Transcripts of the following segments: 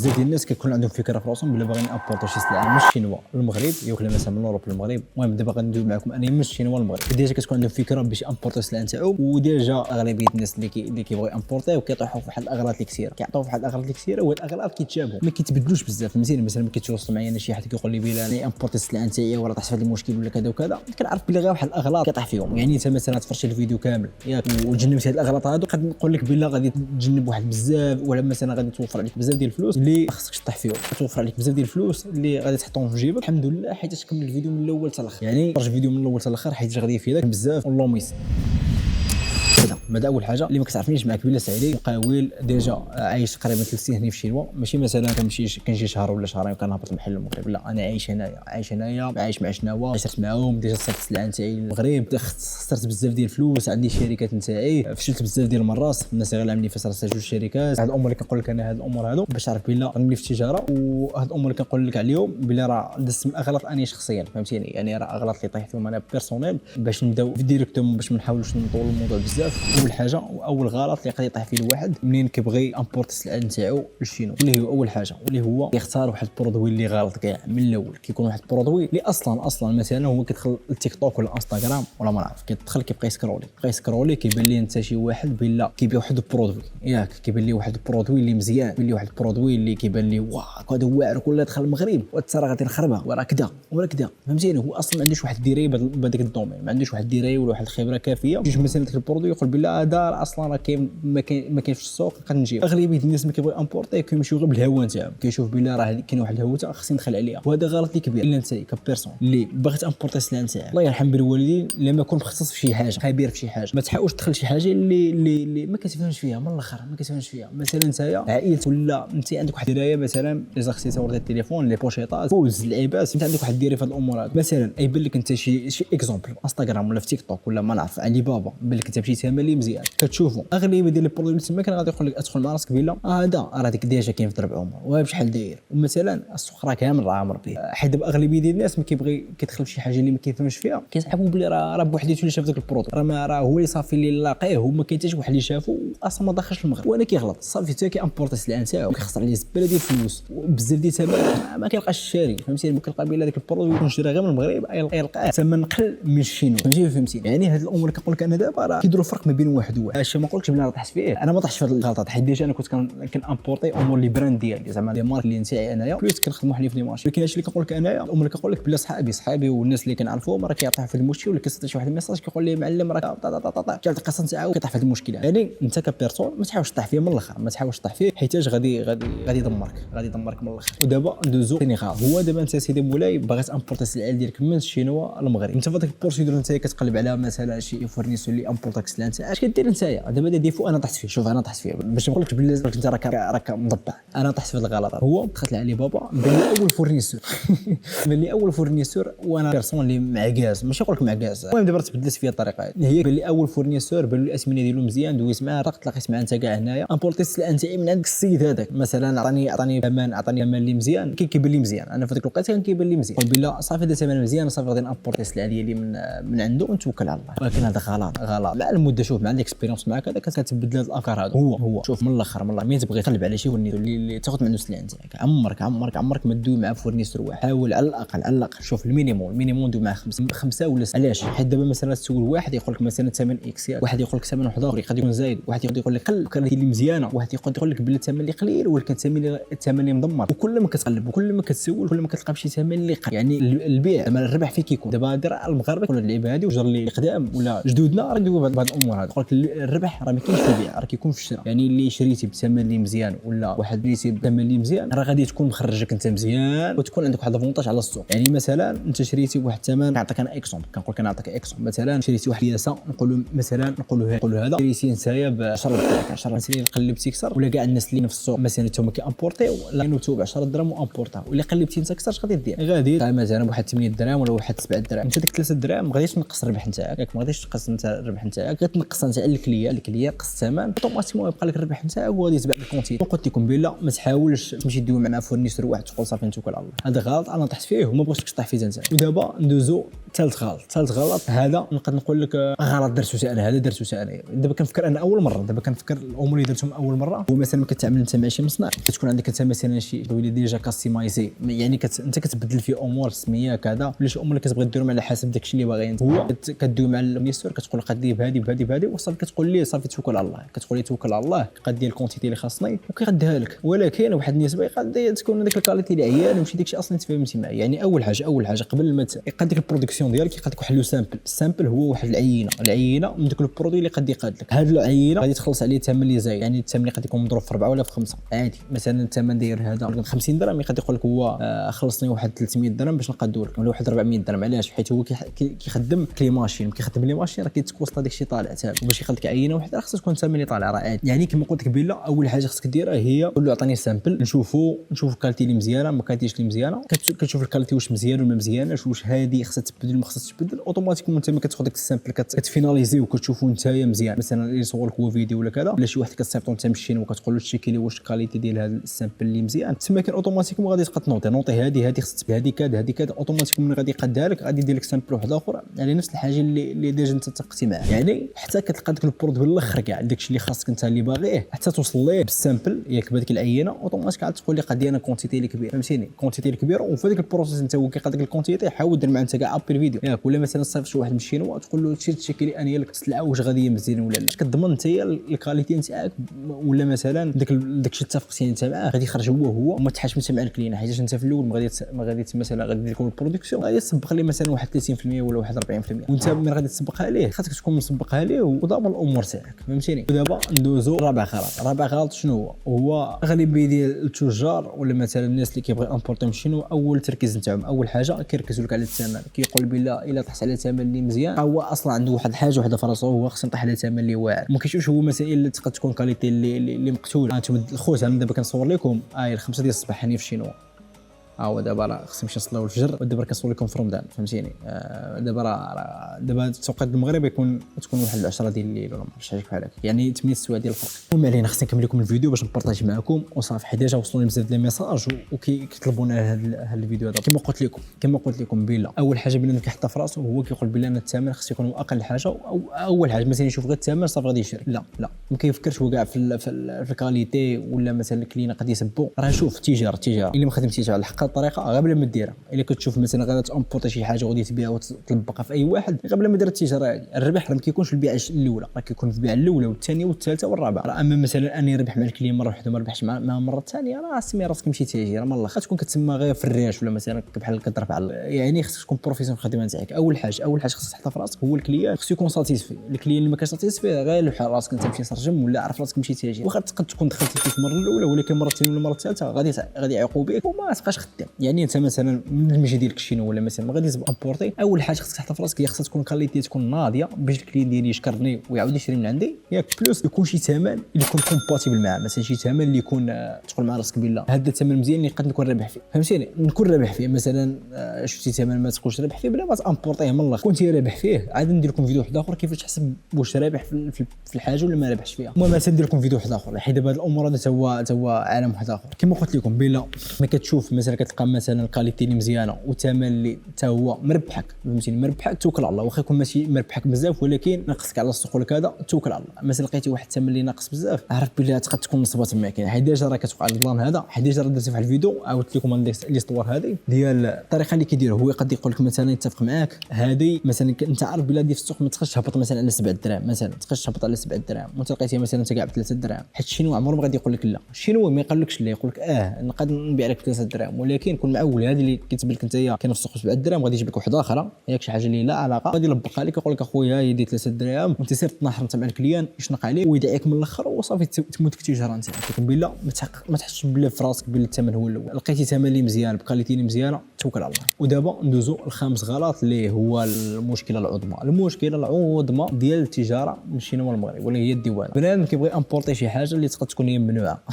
بزاف ديال الناس كيكون عندهم فكره في راسهم بلا باغيين امبورطو شي سلعه من الشينوا للمغرب يوكل مثلا من اوروب للمغرب. المهم دابا غندوي معكم انني من الشينوا للمغرب ديجا كتكون عندهم فكره باش امبورطو السلعه نتاعو، وديجا اغلبيه الناس اللي كيبغيو امبورطيو كيطيحوا في واحد الاغلاط اللي كثيره، كيعطيو في واحد الاغلاط اللي كثيره، وهاد الاغلاط كيتشابهوا ما كيتبدلوش بزاف. فهمتيني؟ مثلا ملي كيتوصل معايا انا شي حد كيقول لي بلا امبورطي السلعه نتاعي ولا طاح في هذا المشكل ولا كذا وكذا، كنعرف بلي غير واحد الاغلاط كيطيح فيهم. يعني انت مثلا تفرجت الفيديو كامل ياك وتجنبت هاد الاغلاط هادو، قد نقول لك بلا غادي تجنب واحد بزاف، ولا مثلا غادي توفر عليك بزاف ديال الفلوس اللي ما خصكش تطيح فيهم، توفر عليك بزاف ديال الفلوس اللي غادي تحطهم في جيبك. الحمد لله حيت تكمل الفيديو من الاول حتى الاخر، يعني فرج الفيديو من الاول حتى الاخر حيت غادي يفيدك بزاف. اللهم يسر. هذا اول حاجه اللي ما كتعرفنيش معك بلا سعيدي مقاول ديجا عايش تقريبا 3 سنين هنا في الشينوا، ماشي مثلا كنمشي شهر ولا شهرين وكنهبط المحل المغرب، لا انا عايش هنايا عايش مع شناوا، عشرت معاهم ديجا صرت السلعه نتاعي المغرب، خسرت بزاف ديال الفلوس، عندي شركات نتاعي فشلت بزاف ديال المرات، الناس غير عاملين فاس راسها جوج شركات. هاد الامور اللي كنقول لك انا هاد الامور هادو باش تعرف بلا راني في التجاره، وهاد الامور اللي كنقول لك عليهم بلا راه دزت من اغلاط اني شخصيا. فهمتيني؟ يعني راه اغلاط اللي طيحت فيهم انا بيرسونيل باش نبداو في ديريكتوم باش ما نحاولوش نطولوا الموضوع بزاف. اول حاجه واول غلط اللي يقدر يطيح فيه الواحد منين كيبغي امبورت السلعه نتاعو للشينو، اللي هو اول حاجه واللي هو يختار واحد البرودوي اللي غلط كاع من الاول. كيكون واحد البرودوي اللي اصلا مثلا هو كيدخل التيك توك ولا انستغرام ولا ما نعرف، كيدخل كيبقى يسكرولي كيبان ليه انت شي واحد بلا كيبيع واحد البرودوي ياك، كيبان ليه واحد البرودوي اللي مزيان، كيبان ليه واحد البرودوي اللي كيبان ليه واه هذا واعر ولا دخل المغرب وترى غادي نخربها وراه كذا ولا كذا. فهمتيني؟ هو اصلا ما عندوش واحد الدرايه بهذاك الدومين، ما عندوش واحد الدرايه ولا واحد الخبره كافيه باش مثلا داك البرودوي يقول بلا هذا اصلا راه كاين ما كاينش في السوق كنجيب. اغلبيه الناس اللي كيبغيو امبورطي كيمشيو غير بالهوا نتاعهم، كيشوف بلا راه كاين واحد الهوته خصني ندخل عليها، وهذا غلط اللي كبير. الا انت كبيرسون اللي باغي امبورطي السلعه نتاعك الله يرحم بالوالدين لما يكون مختص في شي حاجه خبير في شي حاجه، ما تحاولش تدخل شي حاجه اللي ما كتفهمش فيها من الاخر، ما كتفهمش فيها. مثلا انت عائلت ولا انت عندك واحد الدرايه مثلا اذا خصيتي تصور التليفون لي بوشيطات فوز اللعيبات، انت عندك واحد الدرايه في هذه الامور هذه. مثلا يبان لك انت شي اكزومبل انستغرام ولا في تيك توك ولا ما نعرف علي بابا، بان لك انت مشيتي مالي مزيان كتشوفوا اغلبيه ديال البرودوي اللي تما كان غادي يقول لك ادخل مع راسك بلا هذا راه ديك ديجا كاين في درب عمر وها بشحال داير، ومثلا السوق راه كامل راه عامر به. حيت دابا اغلبيه ديال الناس ما كيبغي كيدخل في شي حاجه اللي ما كيفهمش فيها، كيسحبوا بلي راه بوحديته اللي شاف ذاك البرودوي، راه هو اللي صافي اللي لاقيه وما كاين حتى شي واحد اللي شافو اصلا ما دخلش المغرب، وانا كيغلط صافي حتى كيامبورطي السلعه نتاعو كيخسر عليه زباله ديال الفلوس وبزاف ديال الثمن ما كيلقاش الشاري. فهمتيني؟ ما كيلقى بلا داك البرودوي يكون شرا غير من المغرب يلقاه ثمن قل من الشينو. فهمتيني؟ يعني هاد الامور اللي كنقول لك انا دابا راه كيديروا فرق ما بين واحد وواحد. اش ما نقولكش بلا راه طحت فيه، انا ما طحتش في هاد الغلطات حيت ديجا انا كنت كنامبورطي امور لي براند ديالي زعما لي مارك اللي نتاعي انايا بلوس كنخدموا حنا في لي مارشي. ولكن هادشي اللي كنقول لك انايا الامور اللي كنقول لك بلا صحابي والناس اللي كنعرفوهم راه كيطيحوا في المشكل، ولا كيصيفط شي واحد الميساج كيقول لي معلم راه كاع القصه نتاعو كيطيح في هاد المشكله. يعني انت كبيرسون ما تحاولش تطيح فيه من الاخر، ما تحاولش تطيح فيه حيتاش غادي يدمرك من الاخر. ودابا ندوزو ثاني خاطر هو دابا انت سيدي مولاي باغي تامبورطي السلعه ديالك من الشينوا المغرب، انت فهاديك البروسيدور انت كتقلب على مثلا شي فورنيسور اللي امبورطاك السلعه نتاعك اش كدير انت دابا هذا ديفو انا طحت فيه. شوف انا طحت فيه باش نقول لك بلي انت راك مضبع، انا طحت في هذا الغلط. هو دخلت لعلي بابا بان لي اول فورنيسور وانا بيرسون اللي معكاز ماشي نقول لك معكاز، المهم دابا تبدلت فيها الطريقه هي بان لي اول فورنيسور بان لي الاثمنه ديالو مزيان دويت معاه راه تلاقيت معاه انت كاع هنايا امبورطي السلعه نتاعي من عندك السيد هذاك مثلا عطاني ثمن اللي مزيان كيبان لي مزيان، انا في ذاك الوقت كان كيبان لي مزيان بلا صافي هذا ثمن مزيان صافي غادي نامبورطي السلعه ديالي من عنده ونتوكل على الله. ولكن هذا غلط مع المده. شوف مع الاكسبيريونس معاك هذا كتبدل هاد الافكار هادو. هو شوف من الاخر ملي تبغي تقلب على شي فورنيسور اللي تاخذ منه السلعه نتاعك عمرك ما تدوي مع فورنيسور واحد، حاول على الاقل شوف المينيموم دوي مع خمسه ولا علاش؟ حيت دابا مثلا تسول واحد يقول لك مثلا ثمن اكس، واحد يقول لك ثمن واحد اخر يقدر يكون زايد، واحد يقول لك قل كان اللي مزيانه، واحد يقول لك بلا الثمن اللي قليل ولكن الثمن اللي مدمر. وكل ما كتقلب وكل ما كتسول كل ما كتلقى بشي ثمن اللي قل. يعني البيع زعما الربح فيه كيكون دابا المغاربه كل اللعيبه هذه وجر اللي قدام ولا جدودنا راه ندويو بهاد الامور هذه. يقول لك الربح راه ما كاينش في البيع راه كيكون في الشراء. يعني اللي شريتي بثمن اللي مزيان ولا واحد شريتي بثمن اللي مزيان راه غادي تكون مخرجك انت مزيان وتكون عندك واحد الفونتاج على السوق. يعني مثلا انت شريتي بواحد الثمن نعطيك انا اكزومبل كنقول لك نعطيك اكزومبل مثلا شريتي واحد الياسه نقولوا هذا شريتي نتايا ب 10 دراهم 10 سنين قلبتي اكثر ولا كاع الناس اللي في السوق مثلا هما كيامبورطيو ولا كانوا ب 10 دراهم وامبورطاو ولا قلبتي انت اكثر اش غادي دير؟ غادي مثلا بواحد 8 دراهم ولا واحد 7 دراهم. انت ديك 3 دراهم ما غاديش تنقص الربح نتاعك ياك، ما غاديش تنقص انت الربح نتاعك، غتنقص انت على الكليان قص الثمن اوتوماتيكمون يبقى لك الربح نتاعك وغادي تباع الكونتي. قلت لكم بلا ما تحاولش تمشي تدوي مع فورنيسور واحد تقول صافي نتوكل على الله، هذا غلط انا طحت فيه وما بغيتكش تطيح فيه انت. ودابا ندوزو ثالث غلط هذا نقدر نقول لك غلط درتو انا، هذا درتو انا. دابا كنفكر انا اول مره، دابا كنفكر الامور اللي درتهم اول مره. هو مثلا كتعامل انت مع شي مصنع، كتكون عندك انت مثلا شي دويله ديجا كاستمايزي، يعني انت كتبدل فيه امور السميه كذا، ولا شي امور اللي كتبغي ديرهم على حسب داكشي اللي باغي انت. هو كدوي مع الميسور كتقول قدي بهذه وصافي، كتقول ليه صافي توكل على الله، كتقول ليه توكل على الله قدي الكونتيتي اللي خاصني وكيغديها لك. ولكن واحد النسبه قد تكون ديك الكاليتي اللي عيان وماشي داكشي اصلا تفهمتي معاه. يعني اول حاجه قبل ما يقاد ديك البرودكسيون ديالك يقاد لك واحد لو سامبل. السامبل هو واحد العينه من داك البرودوي اللي قد يقاد لك. هاد العينه غادي تخلص عليه الثمن اللي زايد، يعني الثمن اللي قد يكون مضروب في 4 ولا في 5 عادي. مثلا الثمن داير هذا 50 درهم، يقد يقول لك هو خلصني واحد 300 درهم باش نقادو لك، ولا واحد 400 درهم. علاش؟ حيت هو كيخدم كلي ماشين، كيخدم لي ماشين راه كيتكوسطا داكشي طالع تاعو، وباش يخليك عينه وحده خاصها تكون الثمن اللي طالع راه عادي. يعني كما قلت لك بلا اول حاجه خاصك ديرها هي قول له عطيني سامبل نشوفوا الكاليتي اللي مزيانه ما كاليتيش اللي مزيانه. كتشوف الكاليتي واش مزيان ولا ما مزياناش، واش هذه خاصها تبدل ما خاصهاش تبدل. اوتوماتيكمون انت ما كتاخذ داك السامبل كتفيناليزي وكتشوفوا نتايا مزيان. مثلا اللي صورك هو فيديو ولا كذا، ولا شي واحد كتصيفطو انت من الشين وكتقول له تشيكي لي واش الكاليتي ديال هذا السامبل اللي مزيان، تما كان اوتوماتيكمون غادي تبقى نوطي هذه خصها تبقى هذه كذا اوتوماتيكمون غادي يقادها لك، غادي يدير لك سامبل واحد اخر على نفس الحاجه اللي ديجا انت اتفقتي معاه. يعني حتى كتلقى داك البرودوي بالاخر كاع داكشي اللي خاصك انت اللي باغيه حتى توصل ليه بالسامبل ياك بهذيك العينه. اوتوماتيك عاد تقول لي قد انا كونتيتي اللي كبير، فهمتيني؟ كونتيتي الكبيره. وفي هذاك البروسيس انت هو كيقاد داك الكونتيتي حاول دير مع انت كاع ابي الفيديو ياك، ولا مثلا صيفط شي واحد من الشينوا تقول له تشيكي لي انايا لك السلعه واش غادي مزيان ولا لا. كتضمن انت الكاليتي نتاعك، ولا مثلا داكشي اتفقتي انت معاه غادي يخرج هو وما تحاش انت مع الكلينا. حيت انت في الاول ما غادي مثلا غادي دير البرودكسيون غادي تسبق ليه مثلا واحد 30% ولا واحد 40%، وانت ملي غادي تسبقها ليه خاصك تكون مسبقها ليه وضامن الامور تاعك، فهمتيني؟ ودابا ندوزو رابع غلط شنو هو اغلبيه ديال التجار ولا مثلا الناس اللي كيبغي امبورطي شنو اول تركيز نتاعهم. اول حاجه كيركزوا لك على الثمن، كيقول بلا الا طحت على ثمن اللي مزيان هو اصلا عنده واحد الحاجه وحده في راسو هو خصو يطيح على ثمن اللي واعر. ما كيشوفش هو مسائل اللي تقدر تكون كاليتي اللي مقتوله. انتم الخوت انا دابا كنصور لكم الخمسه ديال الصباح هاني في الشينوا، هو دابا راه خصني نمشي نصليو الفجر ودابا كنصور لكم في رمضان، فهمتيني؟ دابا التوقيت المغرب تكون واحد 10 ديال الليل ولا ماشي حاجه بحال هكا، يعني 8 سوايع ديال الفرق. المهم علينا خصني نكمل لكم الفيديو باش نبارطاجي معكم وصافي. حيت ديجا وصلوني بزاف ديال الميساج وكيطلبونا هذا الفيديو هذا. كما قلت لكم بلا اول حاجه بلا كيحطها في راسو هو كيقول بلا انا الثمن خص يكون اقل حاجه، او اول حاجه مثلا يشوف غير الثمن صافي غادي يشري. لا ما كيفكرش هو كاع في الكاليتي ولا مثلا الكلينا قد يسبوا. راه شوف التجاره الا ما خدمتيش على الحق الطريقه غير بلا ما ديرها. الا كتشوف مثلا غادي تامبورتي شي حاجه وغادي تبيعها وتطلبقها في اي واحد غير بلا ما دير التجاره هذه. الربح راه ما كيكونش في البيعه الاولى، راه كيكون في البيعه الاولى والثانيه والثالثه والرابعه. راه اما مثلا اني ربح مع الكليان مره واحده ما ربحش مع المره الثانيه راه سمي راسك مشي تاجر من الاخر. تكون كتسمى غير في الرياش ولا مثلا بحال كتضرب على، يعني خصك تكون بروفيسيون في الخدمه نتاعك. اول حاجه خصك تحطها في راسك هو الكليان خصو يكون ساتيسفي. الكليان اللي ما كانش ساتيسفي غير لوح راسك انت مشي ترجم ولا عرف راسك مشي تاجر. واخا تقد تكون دخلتي فيه المره الاولى ولكن المره الثانيه ولا المره الثالثه غادي يعيقوا بك وما تبقاش خدام. يعني انت مثلا من المجي ديالك شينو ولا مثلا ما غاديش امبورتي، اول حاجه خصك تحط في راسك هي خصها تكون كاليتي تكون ناضيه باش الكليان ديالي يشكرني ويعاود يشري من عندي ياك. بلوس يكون شي ثمن اللي يكون كومباتيبل معاه، مثلا شي ثمن اللي يكون تقول مع راسك بالله هذا الثمن مزيان اللي نقدر نكون رابح فيه، فهمتيني؟ نكون رابح فيه. مثلا شفتي ثمن ما تكونش رابح فيه بلا ما تامبورطيه من الاخر كنت رابح فيه عاد ندير لكم فيديو واحد اخر كيفاش تحسب واش رابح في الحاجه ولا ما رابحش فيها. المهم مثلا ندير لكم فيديو واحد اخر حيت دابا هاد الامور هذا هو عالم واحد اخر. كما قلت لكم بلا ما كتشوف مثلا كتلقى مثلا الكاليتي اللي مزيانه وثمن اللي حتى هو مربحك، فهمتيني؟ مربحك توكل على الله. واخا يكون ماشي مربحك بزاف ولكن ناقصك على السوق ولا كذا توكل على الله. مثلا لقيتي واحد الثمن اللي ناقص بزاف عرف بلي تقد تكون نصبه تما كاين. حيت ديجا راه كتوقع البلان هذا. حيت ديجا راه درت في واحد الفيديو عاودت لكم لي صور هذه ديال الطريقه اللي كيديروا. هو قد يقول لك مثلا يتفق معاك هذه مثلا انت عارف بلا دي في السوق ما تخش تهبط مثلا على 7 دراهم، مثلا تخش تهبط على 7 دراهم وانت لقيتيها مثلا انت كاع ب 3 دراهم. حيت الشينوا عمره ما غادي يقول لك لا. الشينوا ما يقولكش لا، يقول لك نقدر نبيع لك ب 3 دراهم ولكن كون معول هذه اللي كتبان لك انت كاينه في السوق ب 7 دراهم غادي يجيب لك واحده اخرى ياك شي حاجه اللي لا علاقه غادي يلبقها لك يقول لك اخويا هي دي 3 دراهم وانت سير تناحر انت مع الكليان يشنق عليه ويدعيك من الاخر وصافي تموت التجاره نتاعك. لكن بلا ما تحسش بلا في راسك بلا الثمن هو الاول. لقيتي ثمن اللي مزيان بكاليتي اللي مزيانه توكل على الله. ودابا ندوزو الخامس غلط اللي هو المشكله العظمى ديال التجاره ماشي هو المغرب ولا هي الديوان. بنادم كيبغي امبورطي شي حاجه اللي تقدر تكون هي ممنوعه.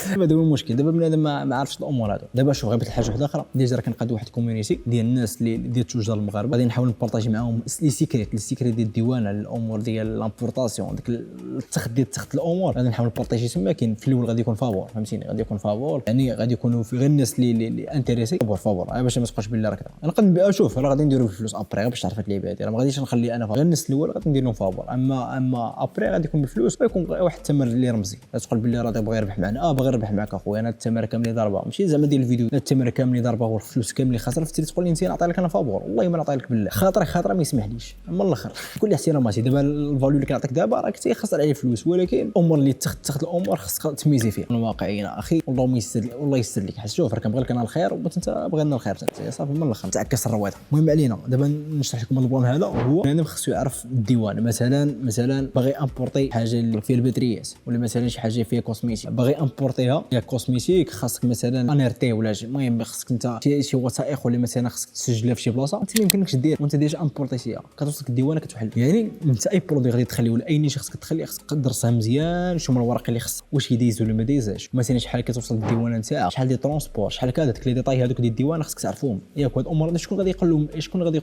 هذا هو المشكل. دابا بنادم ما عارفش الامور هذو. دابا دابا شوف غير الحاجه واحده اخرى، ديجا راه كنقاد واحد الكوميونيتي ديال الناس اللي ديال التجار المغاربه، غادي نحاول نبارطاجي معاهم لي سيكريت ديال الديوان على الامور ديال لامبورطاسيون، ديك التخت ديال الامور غادي نحاول نبارطاجي تما. كاين في الاول غادي يكون فابور، فهمتيني، غادي يكون فابور، يعني غادي يكونوا في غير الناس اللي انتريسي فابور باش ما تبقاش بالله راك نقد شوف راه غادي نديروا بالفلوس ابري باش تعرف هاد اللعيبه هادي، راه ما غاديش نخلي انا غير الناس الاول غادي ندير لهم فابور، اما ابري غادي يكون بالفلوس، ويكون واحد الثمن اللي رمزي تقول بالله راه بغى يربح معنا، بغى يربح معك اخويا، انا الثمن كامل ضربه ماشي زعما ديال الفيديو، الثمن كامل ضربه والفلوس كامل خسر، فتي تقول لي انت نعطي لك انا فابور، والله ما نعطي لك بالله، خاطر ما يسمحليش من الاخر. كل احتراماتي دابا الفاليو اللي كنعطيك دابا راك تيخسر عليه فلوس، ولكن الامور اللي تاخذ الامور خصك تميزي فيها. واقعيين اخي، والله يسر لك، حيت شوف راه كنبغي لك انا الخير وانت بغي لنا الخير حتى صافي من الاخر تعكس الرويضه. المهم علينا دابا نشرح لكم البلان هذا، هو يعني خصو يعرف الديوان، مثلا باغي امبورطي حاجه اللي فيها الباتريات، ولا مثلا شي حاجه فيها كوسميتيك باغي امبورطيها فيها كوسميتيك، خاصك مثلا انرتي ولا المهم خصك انت شي وثائق، ولا مثلا خصك تسجلها في شي بلاصه انت ما يمكنكش دير وانت ديجا امبورطيتيها، كتوصلك الديوانه كتوحل. يعني انت اي برودوي غادي تخلي ولا اي نيش خصك تخلي، خصك تدرسها مزيان، شنو من الورق اللي خص واش يديز ولا ما دايزاش، مثلا شحال كتوصل الديوانه نتاعك، شحال ديال ترونسبور، شحال كذا، داك لي ديتاي هذوك ديال الديوانه خصك تعرفوهم. ياك هاد الامور شكون غادي يقول لهم، غادي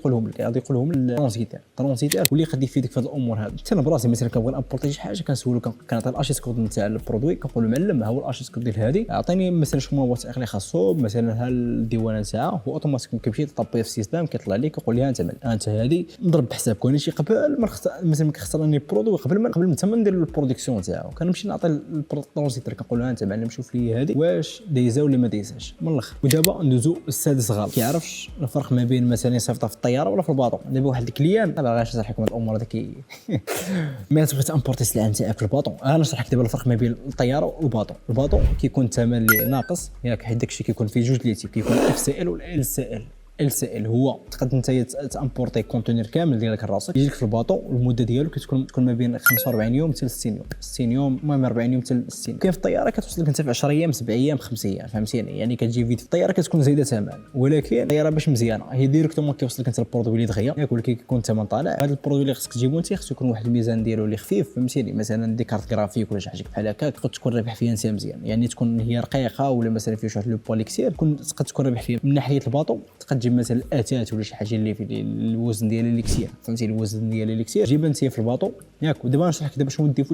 يقولهم الترونسيتير واللي غادي يفيدك في هاد الامور هذه. حتى انا براسي مثلا كنبغي نابورتي شي حاجه كنسولو، كنعطي الاشيس كود نتاع البرودوي، كنقول له معلم ها هو الاشيس كود ديال هذه، عطيني مثلا شنو هو الوثائق اللي خاصو، مثلا ها الديوانه نتاعها، هو اوتوماتيكمون كيمشي يطبي في السيستم كيطلع لك كيقول لي انت هذه نضرب بحسابك. وانا شي قبل ما مثلا كيخسرني البرودوي قبل ما ندير البرودكسيون تاعو، كنمشي نعطي الترونسيتير كنقول له انت معلم شوف لي هذه واش دايزه ولا ما دايزاش من الاخر. ودابا ندوزو السادس غلط، كيعرفش الفرق ما بين مثلا يصيفطها في الطياره ولا في الباطو. دابا واحد الكليان انا باغي نشرح لكم هاد الامور هذيك ما تبغي تامبورتي السلعه نتاعك في الباطو، انا نشرح لك دابا الفرق ما بين الطياره والباطو. الباطو كيكون الثمن اللي ناقص، ياك حيت داكشي كيكون فيه جوج لي تيب، كيكون اف سي ال وال سي ال. ال هو تقدر انت تامبورتي كونتينر كامل ديالك راسك يجيك في الباطو، المده ديالو كتكون ما بين 45 يوم حتى 60 يوم، 60 يوم المهم 40 يوم حتى 60. كاين في الطياره كتوصل لك انت في 10 ايام 7 ايام 5 ايام، فهمتيني، يعني كتجي فيديو في الطياره كتكون زايده ثمن، ولكن الطياره باش مزيانه هي ديريكتومون كيوصل لك انت البرودوي اللي دغيا، ياك ولكن كيكون الثمن طالع. هذا البرودوي اللي خصك تجيبو انت خصو يكون واحد الميزان ديالو اللي خفيف، فهمتيني، مثلا دي كارت جرافيك ولا شي حاجه بحال هكا تكون رابح فيها انت مزيان، يعني تكون هي رقيقه ولا مثلا فيها شي واحد لو بوالي كثير تكون رابح فيها. من ناحيه الباطو تقدر تجيب مثلا الاتات ولا شي حاجه اللي في الوزن ديالها اللي كثير، فهمتي الوزن ديالها اللي كثير جيبها انت في الباطو، ياك. ودابا نشرح لك دابا شنو الديفو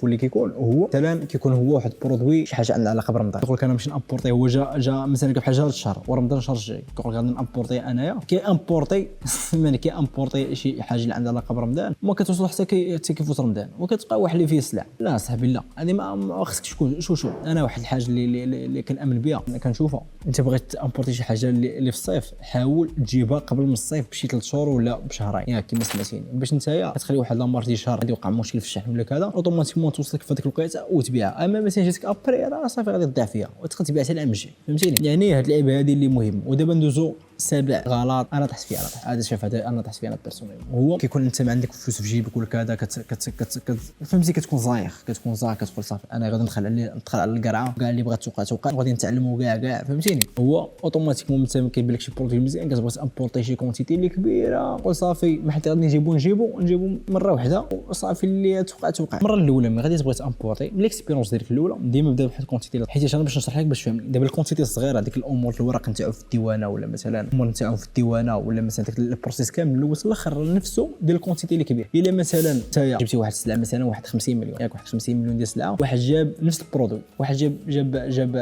اللي كيكون هو مثلا كيكون هو واحد البرودوي شي حاجه عندها علاقه برمضان، يقول لك انا نمشي نامبورطي، هو جا مثلا بحال جا الشهر ورمضان الشهر الجاي، كيقول لك غادي نامبورطي انايا كي امبورطي شي حاجه اللي عندها علاقه برمضان، ما كتوصل حتى كيفوت رمضان وكتبقى واحد اللي فيه السلع. لا صاحبي لا، هذه ما خصك تكون شو انا واحد الحاجه اللي كنامن بها كنشوفها، انت بغيت تامبورطي شي حاجه اللي في الصيف حاول تجيبها قبل من الصيف بشي 3 شهور ولا بشهرين، ياك كما سمعتيني، باش نتايا كتخلي واحد لامار ديال شهر غادي يوقع مشكل في الشحن ولا كذا اوتوماتيكمون توصلك في هذيك الوقيته وتبيعها. اما مثلا جاتك ابري راه صافي غادي تضيع فيها وتقدر تبيعها حتى العام الجاي، فهمتيني. يعني هاد اللعيبه هذه اللي مهم. ودابا ندوزو 7 غلط انا طحت فيه، هذا شوف هذا انا طحت فيه انا بيرسونيل، هو كيكون انت ما عندك فلوس في جيبك ولا كذا فهمتي كتكون زايخ كتقول صافي انا غادي ندخل على القرعه كاع اللي بغات توقع وغادي نتعلموا كاع فهمتيني. هو اوتوماتيكمون انت كيبان لك شي برودوي مزيان كتبغي تامبورطي شي كونتيتي اللي كبيره، قول صافي ما حتى غادي نجيبو مره واحده وصافي اللي توقع المره الاولى ملي غادي تبغي تامبورطي من الاكسبيرونس ديالك الاولى ديما بدا بواحد الكونتيتي، حيت انا باش نشرح لك باش تفهمني. دابا الكونتيتي الصغيره هذيك الامور الورق نتاعو في الديوانه ولا مثلا الامور نتاعو في الديوانه ولا مثلا داك البروسيس كامل من الاول للاخر نفسه ديال الكونتيتي اللي كبير. الا مثلا انت جبتي واحد السلعه مثلا واحد 50 مليون، ياك واحد 50 مليون ديال السلعه، واحد جاب نفس البرودوي، واحد جاب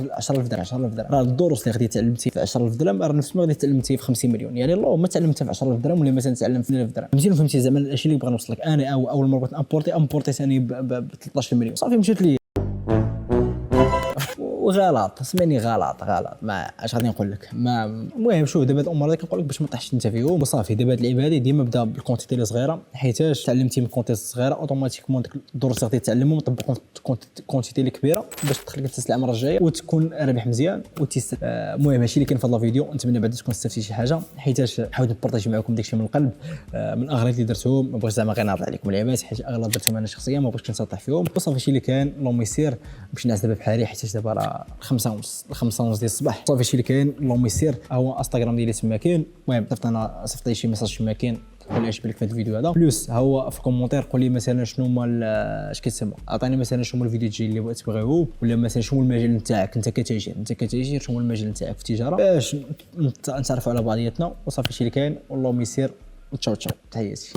10000 درهم راه الدروس اللي غادي تعلمتي في 10000 درهم راه نفس ما غادي تعلمتي في 50 مليون، يعني اللهم تعلمتها في 10000 درهم ولا مثلا تعلم في 1000 درهم، فهمتي زعما الاشياء اللي بغا نوصل لك. انا اول مره بغيت امبورتي ثاني ب 13 مليون صافي مشات لي وغلط، سمعني غلط ما اش غادي نقول لك. ما المهم شوف دابا الامور هذه كنقول لك باش ما طيحش انت فيهم وصافي. دابا هاد اللعيبه هذه ديما بدا بالكونتيتي اللي صغيره، حيتاش تعلمتي من كونتيتي صغيره اوتوماتيكمون ديك الدروس اللي غادي تعلمهم وطبقهم كونتيتي اللي كبيره باش تدخلك تسلع المره الجايه وتكون رابح مزيان المهم هادشي اللي كاين في هذا الفيديو. نتمنى بعدا تكون استفدتي شي حاجه، حيتاش حاولت نبارطاجي معكم داكشي من القلب من اغراض اللي درتهم، ما بغيتش زعما غير نعرض عليكم لعبات حيت اغلب درتهم انا شخصيا ما بغيتش نسطح فيهم وصافي. هادشي اللي كان اللهم يسير باش الناس دابا بحالي حيتاش دابا راه 5:30 ديال الصباح صافي. هادشي اللي كاين اللهم يسير. هو انستغرام ديالي تما كاين، المهم صيفط شي ميساج تما كاين قول لي اش بالك في هذا الفيديو هذا. بلوس ها هو في الكومونتير قول لي مثلا شنو هما اش كيتسمى، عطيني مثلا شنو هما الفيديو الجاي اللي بغيت تبغيوه، ولا مثلا شنو المجال نتاعك انت كتاجر شنو هو المجال نتاعك في التجاره، باش نتعرفوا على بعضياتنا وصافي. شي اللي كاين والله يسير. تشاو تحياتي.